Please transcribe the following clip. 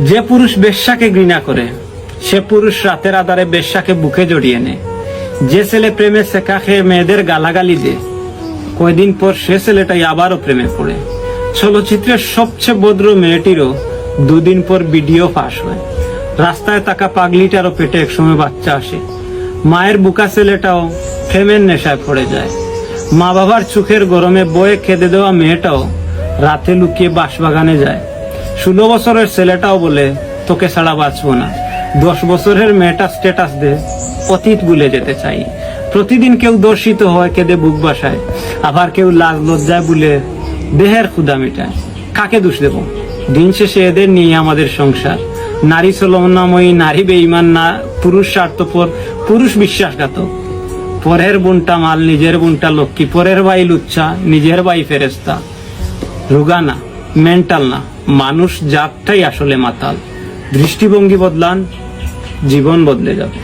যে পুরুষ বেশ্যাকে ঘৃণা করে সে পুরুষ রাতের আধারে বেশ্যাকে বুকে জড়িয়ে নেয়। যে ছেলে প্রেমে শেখা খেয়ে মেয়েদের গালাগালি দেয়, কয়দিন পর সে ছেলেটাই আবারও প্রেমে পড়ে। চলচ্চিত্রের সবচেয়ে ভদ্র মেয়েটিরও দুদিন পর ভিডিও ফাঁস হয়। রাস্তায় থাকা পাগলিটারও পেটে একসময় বাচ্চা আসে। মায়ের বুকা ছেলেটাও প্রেমের নেশায় পড়ে যায়। মা বাবার চোখের গরমে বয়ে খেদে দেওয়া মেয়েটাও রাতে লুকিয়ে বাঁশবাগানে যায়। 16 বছরের ছেলেটাও বলে তোকে ছাড়া বাঁচবো না। 10 বছরের মেয়েটা স্ট্যাটাস দে অতীত ভুলে যেতে চাই। প্রতিদিন কেউ দর্শিত হয় কেঁদে বুক বাসায়, আবার কেউ লাজ লজ্জায় বলে দেহের ক্ষুধা মেটায়। কাকে দোষ দেব? দিন শেষে এদের নিয়ে আমাদের সংসার। নারী ছলনাময়ী, নারী বেঈমান, না পুরুষ স্বার্থপর, পুরুষ বিশ্বাসঘাতক। পরের বোনটা মাল, নিজের বোনটা লক্ষ্মী। পরের ভাই লুচ্চা, নিজের ভাই ফেরেস্তা। রোগা না, মেন্টাল না, মানুষ জাতটাই আসলে মাতাল। দৃষ্টিভঙ্গি বদলান, জীবন বদলে যাবে।